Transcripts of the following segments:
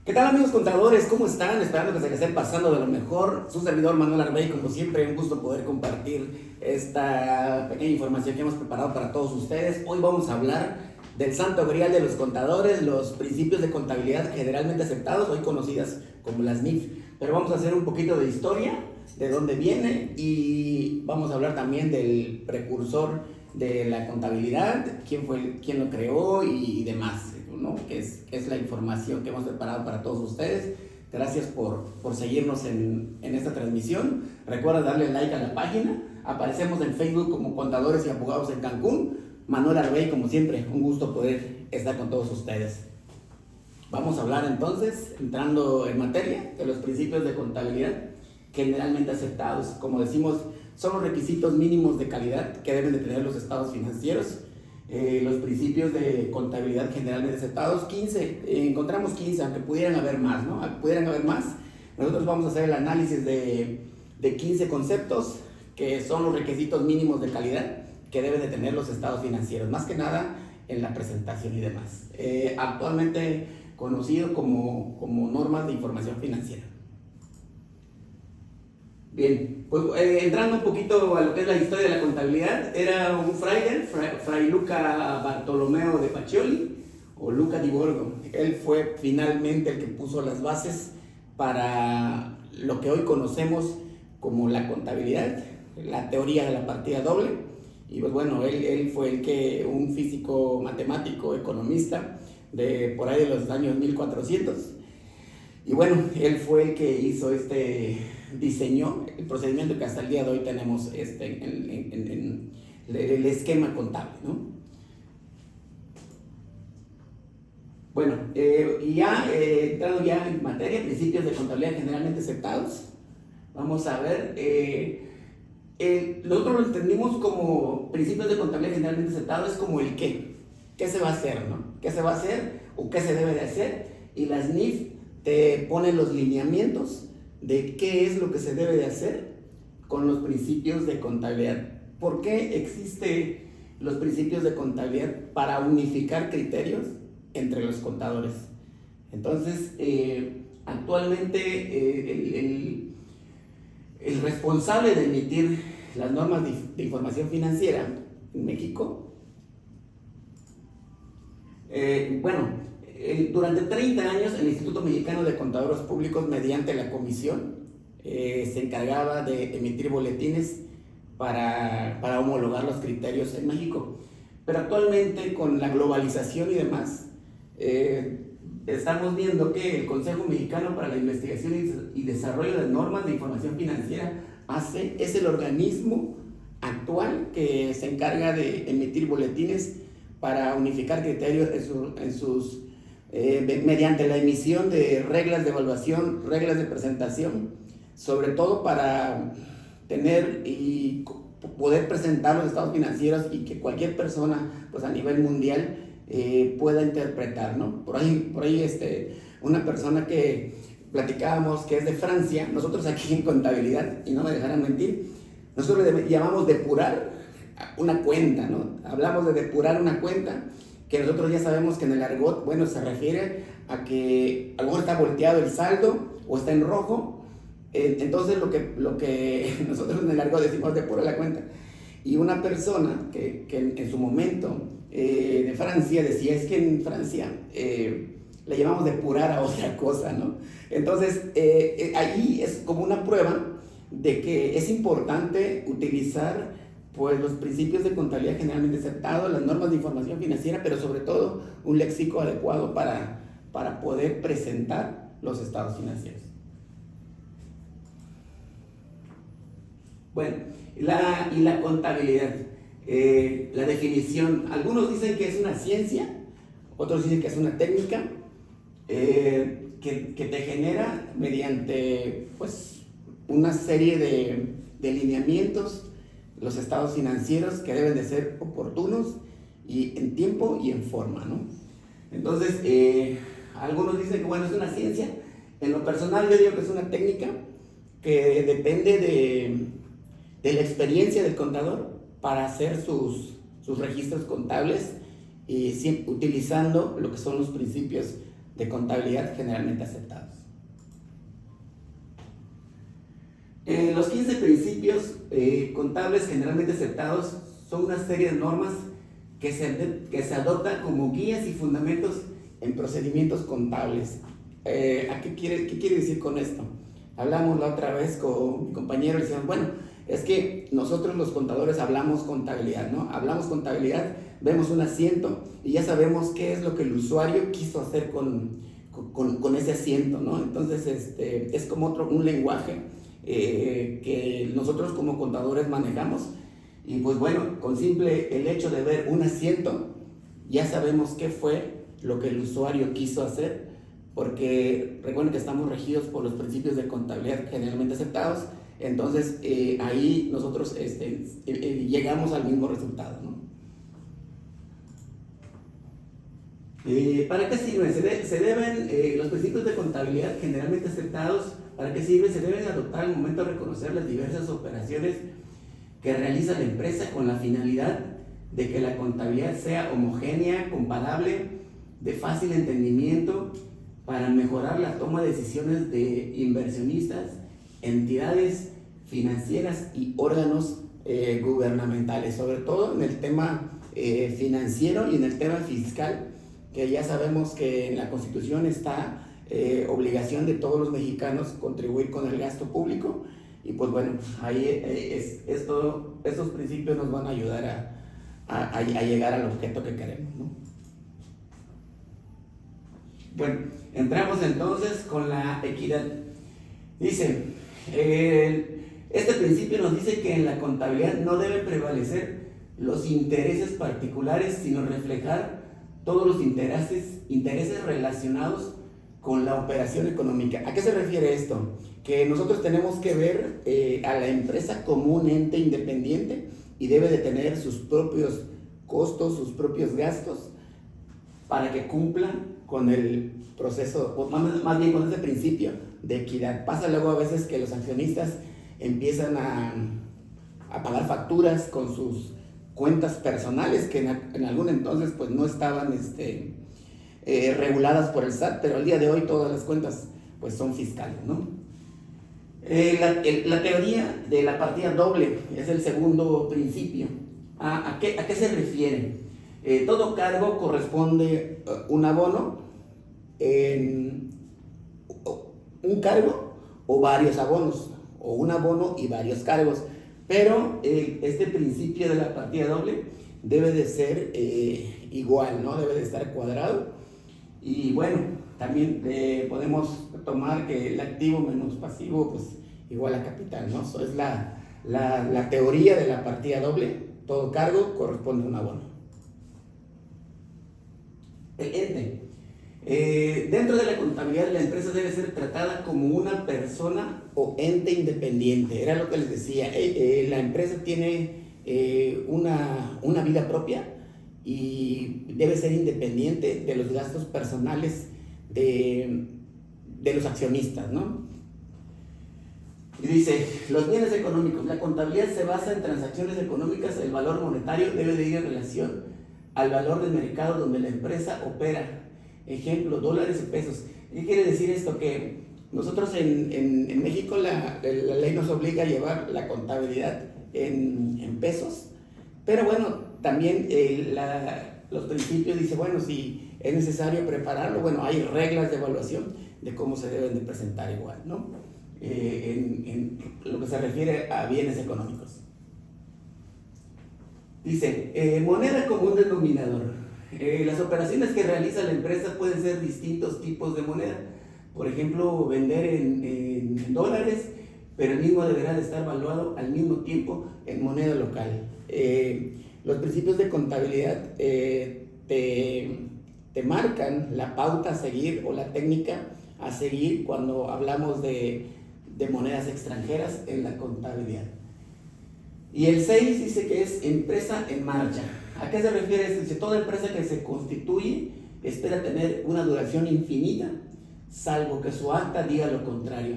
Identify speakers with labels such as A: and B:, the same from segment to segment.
A: ¿Qué tal, amigos contadores? ¿Cómo están? Esperando que se les esté pasando de lo mejor. Su servidor Manuel Arbey, como siempre, un gusto poder compartir esta pequeña información que hemos preparado para todos ustedes. Hoy vamos a hablar del santo grial de los contadores, los principios de contabilidad generalmente aceptados, hoy conocidas como las NIF. Pero vamos a hacer un poquito de historia, de dónde viene, y vamos a hablar también del precursor de la contabilidad, quién lo creó y demás, ¿no? Que es la información que hemos preparado para todos ustedes. Gracias por seguirnos en esta transmisión. Recuerda darle like a la página. Aparecemos en Facebook como Contadores y Abogados en Cancún. Manuel Arbey, como siempre, un gusto poder estar con todos ustedes. Vamos a hablar entonces, entrando en materia, de los principios de contabilidad generalmente aceptados. Como decimos, son los requisitos mínimos de calidad que deben de tener los estados financieros. Los principios de contabilidad generalmente aceptados, 15, encontramos 15, aunque pudieran haber más, ¿no? Pudieran haber más. Nosotros vamos a hacer el análisis de 15 conceptos que son los requisitos mínimos de calidad que deben de tener los estados financieros, más que nada en la presentación y demás. Actualmente conocido como normas de información financiera. Bien, pues entrando un poquito a lo que es la historia de la contabilidad, era un fraile, Fray Luca Bartolomeo de Pacioli, o Luca di Borgo. Él fue finalmente el que puso las bases para lo que hoy conocemos como la contabilidad, la teoría de la partida doble. Y pues bueno, él fue un físico matemático, economista, de por ahí de los años 1400. Y bueno, él fue el que hizo diseñó el procedimiento que hasta el día de hoy tenemos en el esquema contable, ¿no? Bueno, entrando ya en materia, principios de contabilidad generalmente aceptados, vamos a ver, nosotros lo entendimos como principios de contabilidad generalmente aceptados, es como el qué se va a hacer, ¿no? ¿Qué se va a hacer o qué se debe de hacer? Y las NIF te ponen los lineamientos de qué es lo que se debe de hacer con los principios de contabilidad. ¿Por qué existen los principios de contabilidad? Para unificar criterios entre los contadores. Entonces, actualmente el responsable de emitir las normas de información financiera en México, durante 30 años el Instituto Mexicano de Contadores Públicos, mediante la comisión, se encargaba de emitir boletines para homologar los criterios en México. Pero actualmente, con la globalización y demás, estamos viendo que el Consejo Mexicano para la Investigación y Desarrollo de Normas de Información Financiera es el organismo actual que se encarga de emitir boletines para unificar criterios mediante la emisión de reglas de evaluación, reglas de presentación, sobre todo para tener y poder presentar los estados financieros y que cualquier persona, pues a nivel mundial, pueda interpretar, ¿no? Por ahí una persona que platicábamos que es de Francia, nosotros aquí en contabilidad, y no me dejarán mentir, nosotros le llamamos depurar una cuenta, ¿no? Hablamos de depurar una cuenta, que nosotros ya sabemos que en el argot, bueno, se refiere a que a lo mejor está volteado el saldo o está en rojo. Entonces lo que nosotros en el argot decimos depurar la cuenta. Y una persona que en su momento de Francia decía, es que en Francia le llamamos depurar a otra cosa, ¿no? Entonces ahí es como una prueba de que es importante utilizar pues los principios de contabilidad generalmente aceptados, las normas de información financiera, pero sobre todo un léxico adecuado para poder presentar los estados financieros. Bueno, la contabilidad, la definición, algunos dicen que es una ciencia, otros dicen que es una técnica que te genera mediante pues una serie de lineamientos los estados financieros que deben de ser oportunos y en tiempo y en forma, ¿no? Entonces, algunos dicen que bueno, es una ciencia. En lo personal yo digo que es una técnica que depende de la experiencia del contador para hacer sus registros contables y utilizando lo que son los principios de contabilidad generalmente aceptados. Los 15 principios contables generalmente aceptados son una serie de normas que se adoptan como guías y fundamentos en procedimientos contables. ¿Qué quiere decir con esto? Hablamos la otra vez con mi compañero y decían, bueno, es que nosotros los contadores hablamos contabilidad, ¿no? Hablamos contabilidad, vemos un asiento y ya sabemos qué es lo que el usuario quiso hacer con ese asiento, ¿no? Entonces, es como un lenguaje que nosotros como contadores manejamos. Y pues bueno, con simple el hecho de ver un asiento, ya sabemos qué fue lo que el usuario quiso hacer, porque recuerden que estamos regidos por los principios de contabilidad generalmente aceptados. Entonces ahí nosotros llegamos al mismo resultado, ¿no? ¿Para qué sirven? Se deben los principios de contabilidad generalmente aceptados. ¿Para qué sirven? Se deben adoptar al momento de reconocer las diversas operaciones que realiza la empresa con la finalidad de que la contabilidad sea homogénea, comparable, de fácil entendimiento, para mejorar la toma de decisiones de inversionistas, entidades financieras y órganos gubernamentales, sobre todo en el tema financiero y en el tema fiscal, que ya sabemos que en la Constitución está obligación de todos los mexicanos contribuir con el gasto público. Y pues bueno, ahí estos principios nos van a ayudar a llegar al objeto que queremos, ¿no? Bueno, entramos entonces con la equidad. Dice, este principio nos dice que en la contabilidad no deben prevalecer los intereses particulares, sino reflejar todos los intereses relacionados con la operación económica. ¿A qué se refiere esto? Que nosotros tenemos que ver a la empresa como un ente independiente y debe de tener sus propios costos, sus propios gastos, para que cumplan con el proceso, o más bien con ese principio de equidad. Pasa luego a veces que los accionistas empiezan a pagar facturas con sus cuentas personales que en algún entonces pues no estaban reguladas por el SAT, pero al día de hoy todas las cuentas pues son fiscales, ¿no? La teoría de la partida doble es el segundo principio. ¿A qué se refiere? Todo cargo corresponde un abono en un cargo o varios abonos, o un abono y varios cargos, pero este principio de la partida doble debe de ser igual, ¿no? Debe de estar cuadrado. Y bueno, también podemos tomar que el activo menos pasivo pues igual a capital, ¿no? Eso es la teoría de la partida doble. Todo cargo corresponde a un abono. El ente. Dentro de la contabilidad, la empresa debe ser tratada como una persona o ente independiente. Era lo que les decía. La empresa tiene una vida propia y debe ser independiente de los gastos personales de los accionistas, ¿no? Y dice, los bienes económicos. La contabilidad se basa en transacciones económicas. El valor monetario debe de ir en relación al valor del mercado donde la empresa opera. Ejemplo, dólares y pesos. ¿Qué quiere decir esto? Que nosotros en México la ley nos obliga a llevar la contabilidad en pesos, pero bueno, también los principios dice, bueno, si es necesario prepararlo, bueno, hay reglas de evaluación de cómo se deben de presentar igual, ¿no? En lo que se refiere a bienes económicos. Dice, moneda como un denominador. Las operaciones que realiza la empresa pueden ser distintos tipos de moneda. Por ejemplo, vender en dólares, pero el mismo deberá de estar valuado al mismo tiempo en moneda local. Los principios de contabilidad te marcan la pauta a seguir o la técnica a seguir cuando hablamos de monedas extranjeras en la contabilidad. Y el 6 dice que es empresa en marcha. ¿A qué se refiere? Dice, toda empresa que se constituye espera tener una duración infinita, salvo que su acta diga lo contrario.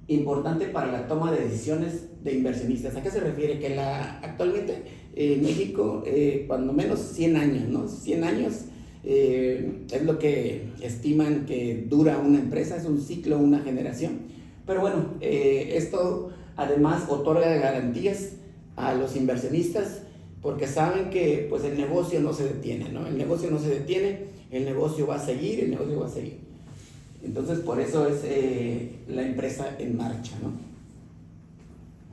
A: Importante para la toma de decisiones de inversionistas. ¿A qué se refiere? Que actualmente en México, cuando menos 100 años, ¿no? 100 años Es lo que estiman que dura una empresa, es un ciclo, una generación. Pero bueno, esto además otorga garantías a los inversionistas porque saben que pues el negocio no se detiene, ¿no? El negocio no se detiene, el negocio va a seguir, el negocio va a seguir. Entonces por eso es la empresa en marcha, ¿no?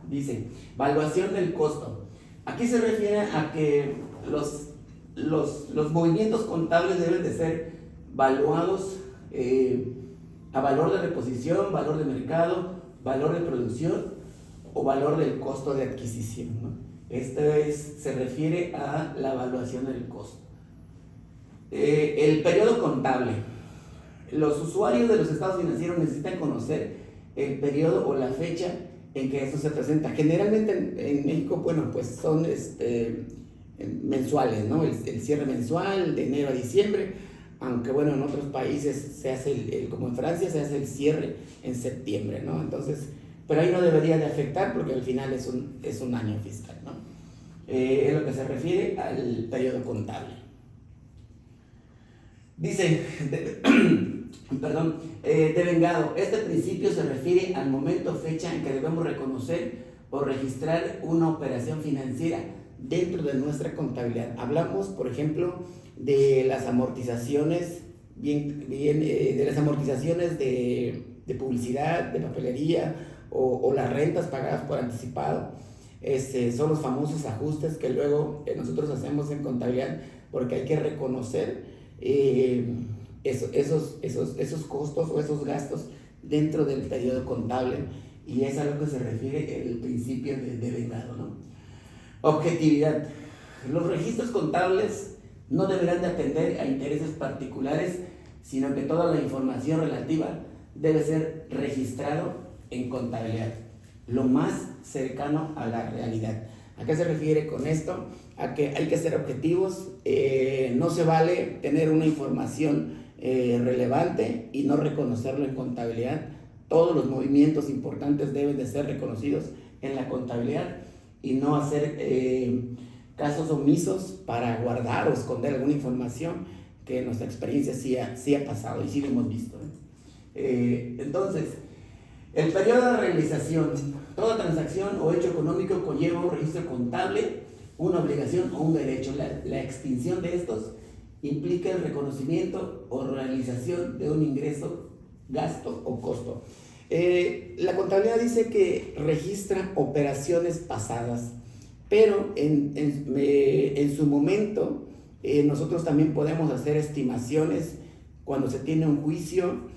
A: Dice, valuación del costo. Aquí se refiere a que los movimientos contables deben de ser valuados a valor de reposición, valor de mercado, valor de producción o valor del costo de adquisición, ¿no? Se refiere a la evaluación del costo. El periodo contable. Los usuarios de los estados financieros necesitan conocer el periodo o la fecha en que esto se presenta. Generalmente en México, bueno, pues son mensuales, ¿no? El cierre mensual de enero a diciembre, aunque bueno, en otros países se hace, como en Francia, se hace el cierre en septiembre, ¿no? Entonces, pero ahí no debería de afectar porque al final es un año fiscal, ¿no? Es lo que se refiere al periodo contable. Dice, devengado. Este principio se refiere al momento o fecha en que debemos reconocer o registrar una operación financiera dentro de nuestra contabilidad. Hablamos, por ejemplo, de las amortizaciones, de las amortizaciones de publicidad, de papelería o las rentas pagadas por anticipado. Son los famosos ajustes que luego nosotros hacemos en contabilidad porque hay que reconocer esos costos o esos gastos dentro del periodo contable, y es a lo que se refiere el principio de devengado, ¿no? Objetividad. Los registros contables no deberán de atender a intereses particulares, sino que toda la información relativa debe ser registrado en contabilidad, lo más cercano a la realidad. ¿A qué se refiere con esto? A que hay que ser objetivos, no se vale tener una información relevante y no reconocerlo en contabilidad. Todos los movimientos importantes deben de ser reconocidos en la contabilidad y no hacer casos omisos para guardar o esconder alguna información que en nuestra experiencia sí ha pasado y sí lo hemos visto. Entonces, el periodo de realización. Toda transacción o hecho económico conlleva un registro contable, una obligación o un derecho. La extinción de estos implica el reconocimiento o realización de un ingreso, gasto o costo. La contabilidad dice que registra operaciones pasadas, pero en su momento nosotros también podemos hacer estimaciones cuando se tiene un juicio.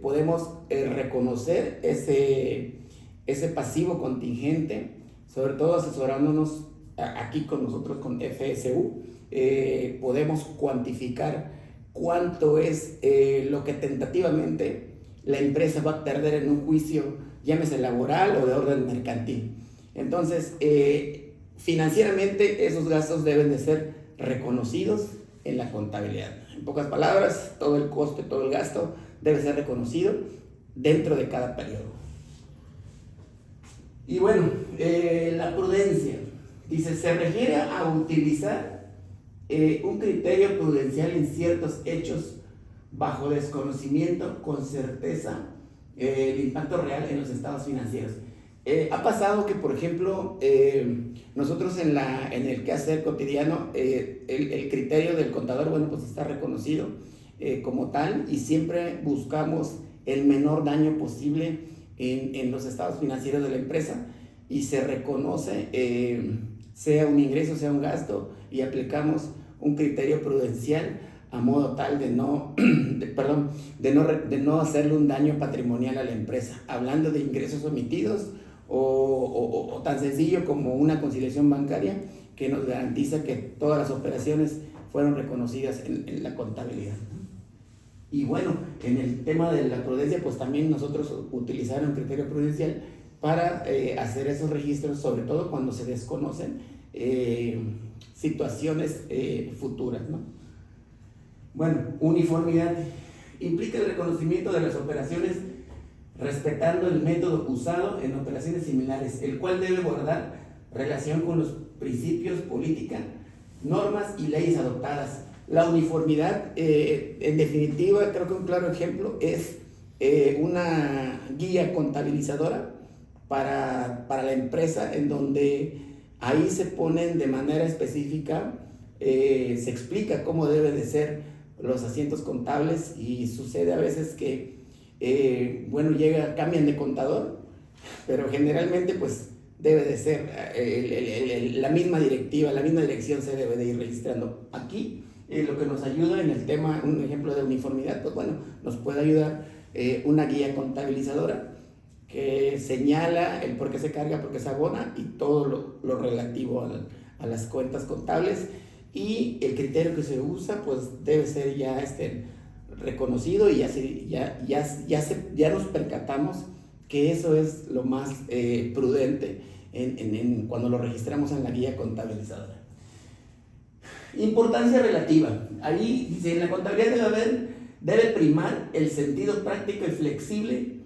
A: Podemos reconocer ese pasivo contingente, sobre todo asesorándonos aquí con nosotros con FSU. Podemos cuantificar cuánto es lo que tentativamente la empresa va a perder en un juicio, llámese laboral o de orden mercantil. Entonces, financieramente esos gastos deben de ser reconocidos en la contabilidad. En pocas palabras, todo el costo, todo el gasto debe ser reconocido dentro de cada periodo. Y bueno, la prudencia. Dice, se refiere a utilizar un criterio prudencial en ciertos hechos bajo desconocimiento con certeza el impacto real en los estados financieros. Ha pasado que, por ejemplo, nosotros en el quehacer cotidiano, el criterio del contador, bueno, pues está reconocido como tal, y siempre buscamos el menor daño posible en los estados financieros de la empresa, y se reconoce, sea un ingreso, sea un gasto, y aplicamos un criterio prudencial a modo tal de no hacerle un daño patrimonial a la empresa, hablando de ingresos omitidos o tan sencillo como una conciliación bancaria que nos garantiza que todas las operaciones fueron reconocidas en la contabilidad. Y bueno, en el tema de la prudencia, pues también nosotros utilizamos un criterio prudencial para hacer esos registros, sobre todo cuando se desconocen situaciones futuras, ¿no? Bueno, uniformidad implica el reconocimiento de las operaciones respetando el método usado en operaciones similares, el cual debe guardar relación con los principios, política, normas y leyes adoptadas. La uniformidad, en definitiva, creo que un claro ejemplo es una guía contabilizadora para la empresa, en donde ahí se ponen de manera específica, se explica cómo deben de ser los asientos contables, y sucede a veces que, bueno, cambian de contador, pero generalmente pues debe de ser la misma directiva, la misma dirección se debe de ir registrando. Aquí lo que nos ayuda en el tema, un ejemplo de uniformidad, pues bueno, nos puede ayudar una guía contabilizadora que señala el por qué se carga, por qué se abona y todo lo relativo a las cuentas contables, y el criterio que se usa pues debe ser ya reconocido, y ya nos percatamos que eso es lo más prudente cuando lo registramos en la guía contabilizadora. Importancia relativa. Ahí dice, en la contabilidad debe primar el sentido práctico y flexible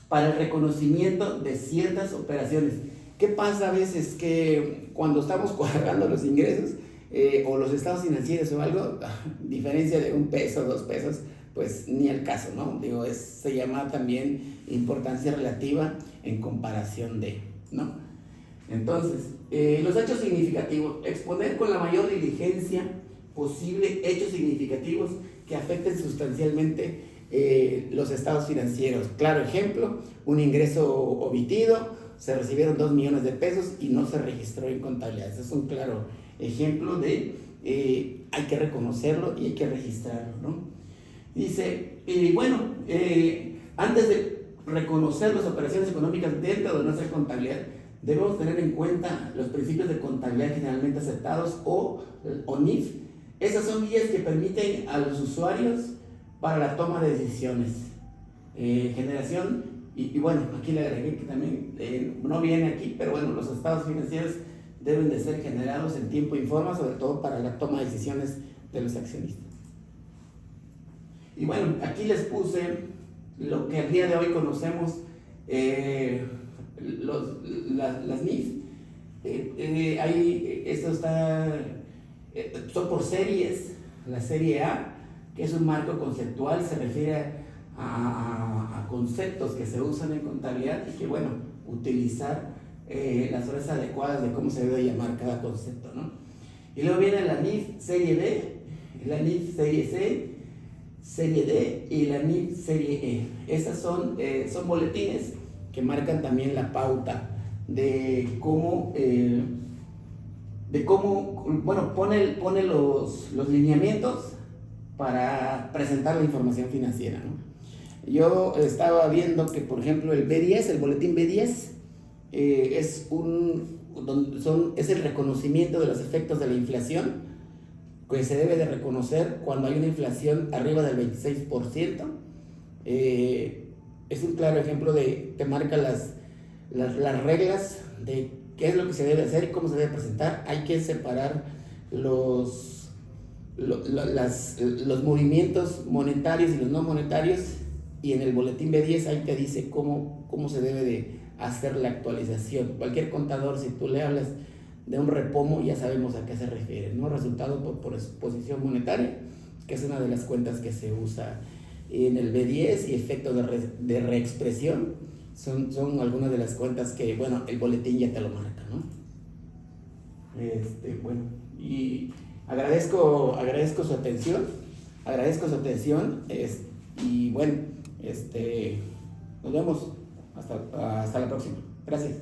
A: para el reconocimiento de ciertas operaciones. ¿Qué pasa a veces? Que cuando estamos cuadrando los ingresos o los estados financieros o algo, diferencia de $1, $2, pues ni el caso, ¿no? Digo, se llama también importancia relativa en comparación de, ¿no? Entonces, los hechos significativos. Exponer con la mayor diligencia posible hechos significativos que afecten sustancialmente los estados financieros. Claro ejemplo, un ingreso omitido, se recibieron 2 millones de pesos y no se registró en contabilidad. Ese es un claro ejemplo de hay que reconocerlo y hay que registrarlo, ¿no? Dice, bueno, antes de reconocer las operaciones económicas dentro de nuestra contabilidad, debemos tener en cuenta los principios de contabilidad generalmente aceptados o NIF. Esas son guías que permiten a los usuarios para la toma de decisiones. Generación, y bueno, aquí le agregué que también no viene aquí, pero bueno, los estados financieros deben de ser generados en tiempo y forma, sobre todo para la toma de decisiones de los accionistas. Y bueno, aquí les puse lo que al día de hoy conocemos, las NIF. Esto son por series. La serie A, que es un marco conceptual, se refiere a conceptos que se usan en contabilidad y que, bueno, utilizar las horas adecuadas de cómo se debe llamar cada concepto, ¿no? Y luego viene la NIF serie B, la NIF serie C, serie D y la NIF serie E. Estas son boletines que marcan también la pauta de cómo, bueno, pone los lineamientos para presentar la información financiera, ¿no? Yo estaba viendo que, por ejemplo, el B10, el boletín B10, es el reconocimiento de los efectos de la inflación, que se debe de reconocer cuando hay una inflación arriba del 26%. Es un claro ejemplo te marca las reglas de qué es lo que se debe hacer y cómo se debe presentar. Hay que separar los movimientos monetarios y los no monetarios, y en el boletín B10 ahí te dice cómo se debe de hacer la actualización. Cualquier contador, si tú le hablas de un repomo, ya sabemos a qué se refiere, ¿no? Resultado por exposición monetaria, que es una de las cuentas que se usa en el B10, y efectos de reexpresión son algunas de las cuentas que, bueno, el boletín ya te lo marca, ¿no? Bueno, y agradezco su atención, y bueno, nos vemos hasta la próxima. Gracias.